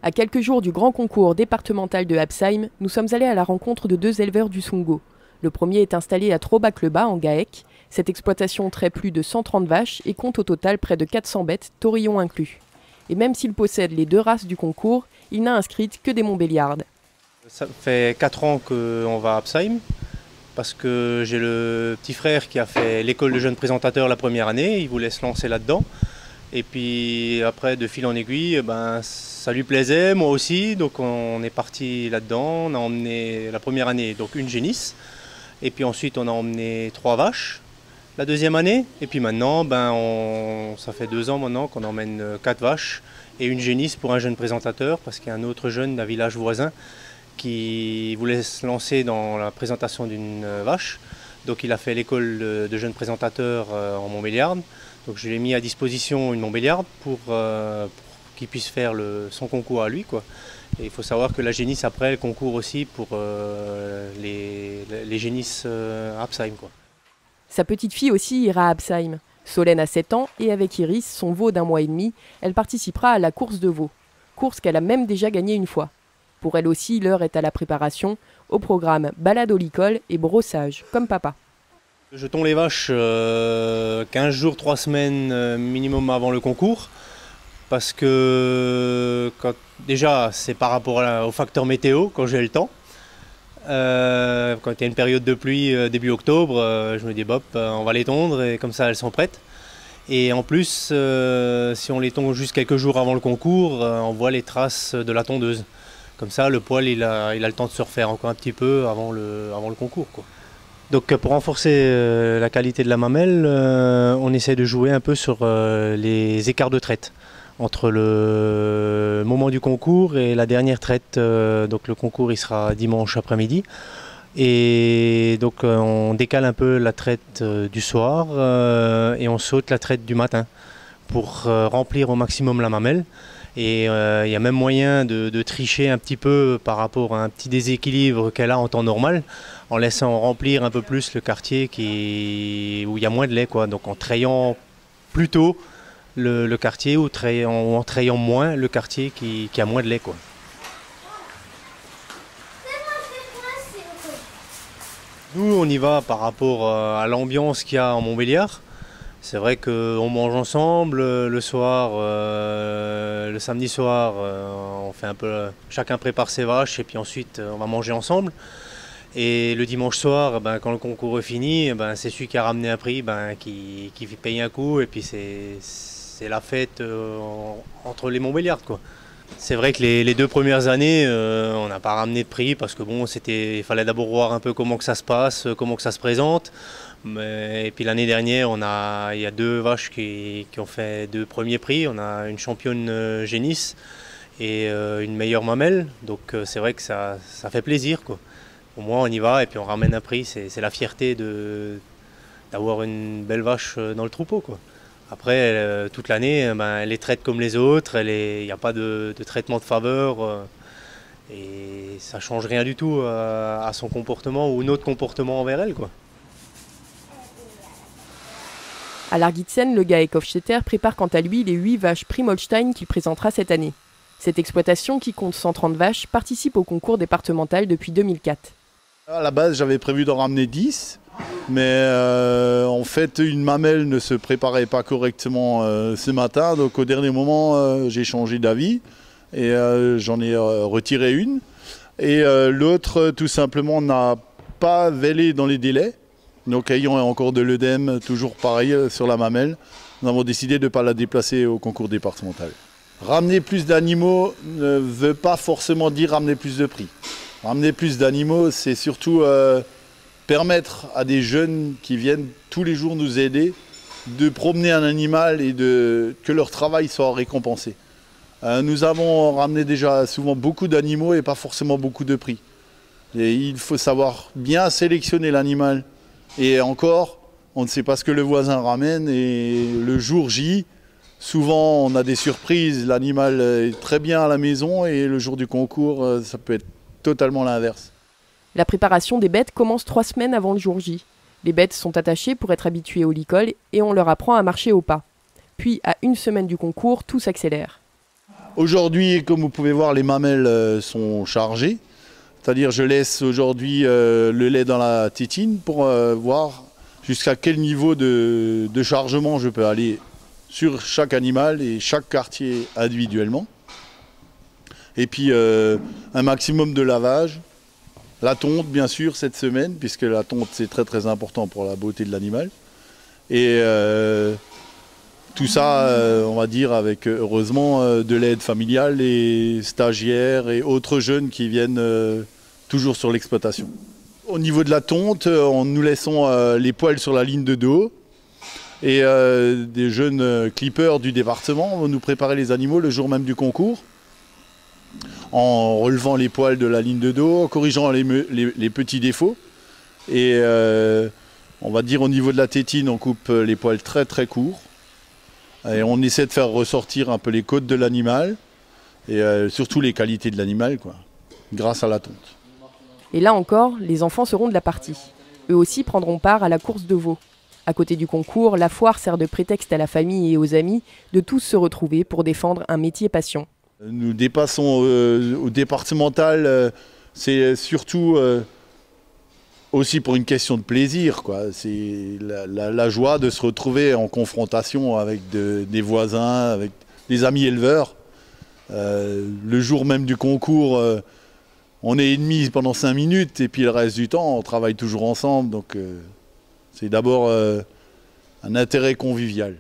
À quelques jours du grand concours départemental de Absheim, nous sommes allés à la rencontre de deux éleveurs du Sungo. Le premier est installé à Trobac-le-Bas, en Gaec. Cette exploitation traite plus de 130 vaches et compte au total près de 400 bêtes, taurillons inclus. Et même s'il possède les deux races du concours, il n'a inscrite que des Montbéliardes. Ça fait 4 ans qu'on va à Absheim, parce que j'ai le petit frère qui a fait l'école de jeunes présentateurs la première année, il voulait se lancer là-dedans. Et puis après, de fil en aiguille, ça lui plaisait, moi aussi, donc on est parti là-dedans. On a emmené la première année donc une génisse, et puis ensuite on a emmené 3 vaches la deuxième année, et puis maintenant, ça fait 2 ans maintenant qu'on emmène 4 vaches et une génisse pour un jeune présentateur, parce qu'il y a un autre jeune d'un village voisin qui voulait se lancer dans la présentation d'une vache. Donc il a fait l'école de jeunes présentateurs en Montbéliarde. Donc je lui ai mis à disposition une Montbéliarde pour qu'il puisse faire son concours à lui, quoi. Et il faut savoir que la génisse après elle concourt aussi pour les génisses Absheim, quoi. Sa petite fille aussi ira à Absheim. Solène a 7 ans et avec Iris, son veau d'1 mois et demi, elle participera à la course de veaux. Course qu'elle a même déjà gagnée une fois. Pour elle aussi, l'heure est à la préparation. Au programme, balade au licol et brossage, comme papa. Je tonds les vaches 15 jours, 3 semaines minimum avant le concours. Parce que déjà, c'est par rapport au facteur météo, quand j'ai le temps. Quand il y a une période de pluie début octobre, je me dis on va les tondre et comme ça elles sont prêtes. Et en plus, si on les tond juste quelques jours avant le concours, on voit les traces de la tondeuse. Comme ça, le poil il a le temps de se refaire encore un petit peu avant le concours, quoi. Donc pour renforcer la qualité de la mamelle, on essaie de jouer un peu sur les écarts de traite entre le moment du concours et la dernière traite. Donc le concours il sera dimanche après-midi. Et donc on décale un peu la traite du soir et on saute la traite du matin pour remplir au maximum la mamelle. Et il y a même moyen de tricher un petit peu par rapport à un petit déséquilibre qu'elle a en temps normal, en laissant remplir un peu plus le quartier où il y a moins de lait, quoi. Donc en trayant plus tôt le quartier ou en trayant moins le quartier qui a moins de lait, quoi. Nous on y va par rapport à l'ambiance qu'il y a en Montbéliard. C'est vrai qu'on mange ensemble le soir, le samedi soir, on fait un peu, chacun prépare ses vaches et puis ensuite on va manger ensemble. Et le dimanche soir, quand le concours est fini, c'est celui qui a ramené un prix qui paye un coup et puis c'est la fête entre les Montbéliardes, quoi. C'est vrai que les 2 premières années, on n'a pas ramené de prix parce que il fallait d'abord voir un peu comment que ça se passe, comment que ça se présente. Et puis l'année dernière, il y a 2 vaches qui ont fait 2 premiers prix. On a une championne génisse et une meilleure mamelle. Donc c'est vrai que ça fait plaisir, quoi. Au moins on y va et puis on ramène un prix. C'est la fierté d'avoir une belle vache dans le troupeau, quoi. Après, toute l'année, elle est traite comme les autres. Il n'y a pas de traitement de faveur. Et ça ne change rien du tout à son comportement ou notre comportement envers elle, quoi. À l'Argitsen, le Gaec Hofstetter prépare quant à lui les 8 vaches Prix Holstein qu'il présentera cette année. Cette exploitation, qui compte 130 vaches, participe au concours départemental depuis 2004. À la base, j'avais prévu d'en ramener 10, mais en fait, une mamelle ne se préparait pas correctement ce matin. Donc au dernier moment, j'ai changé d'avis et j'en ai retiré une. Et l'autre, tout simplement, n'a pas vélé dans les délais. Donc ayant encore de l'œdème, toujours pareil sur la mamelle, nous avons décidé de ne pas la déplacer au concours départemental. Ramener plus d'animaux ne veut pas forcément dire ramener plus de prix. Ramener plus d'animaux, c'est surtout permettre à des jeunes qui viennent tous les jours nous aider de promener un animal et que leur travail soit récompensé. Nous avons ramené déjà souvent beaucoup d'animaux et pas forcément beaucoup de prix. Et il faut savoir bien sélectionner l'animal. Et encore, on ne sait pas ce que le voisin ramène et le jour J, souvent on a des surprises, l'animal est très bien à la maison et le jour du concours, ça peut être totalement l'inverse. La préparation des bêtes commence 3 semaines avant le jour J. Les bêtes sont attachées pour être habituées au licol et on leur apprend à marcher au pas. Puis, à 1 semaine du concours, tout s'accélère. Aujourd'hui, comme vous pouvez voir, les mamelles sont chargées. C'est-à-dire je laisse aujourd'hui le lait dans la tétine pour voir jusqu'à quel niveau de chargement je peux aller sur chaque animal et chaque quartier individuellement. Et puis un maximum de lavage. La tonte bien sûr cette semaine, puisque la tonte c'est très très important pour la beauté de l'animal. Et tout ça, on va dire, avec heureusement de l'aide familiale et stagiaires et autres jeunes qui viennent toujours sur l'exploitation. Au niveau de la tonte, nous laissons les poils sur la ligne de dos et des jeunes clippers du département vont nous préparer les animaux le jour même du concours en relevant les poils de la ligne de dos, en corrigeant les petits défauts. Et on va dire au niveau de la tétine, on coupe les poils très très courts. Et on essaie de faire ressortir un peu les côtes de l'animal et surtout les qualités de l'animal, quoi, grâce à la tonte. Et là encore, les enfants seront de la partie. Eux aussi prendront part à la course de veau. À côté du concours, la foire sert de prétexte à la famille et aux amis de tous se retrouver pour défendre un métier passion. Nous dépassons au départemental, c'est surtout aussi pour une question de plaisir, quoi. C'est la joie de se retrouver en confrontation avec des voisins, avec des amis éleveurs. Le jour même du concours, on est ennemis pendant 5 minutes et puis le reste du temps, on travaille toujours ensemble. Donc c'est d'abord un intérêt convivial.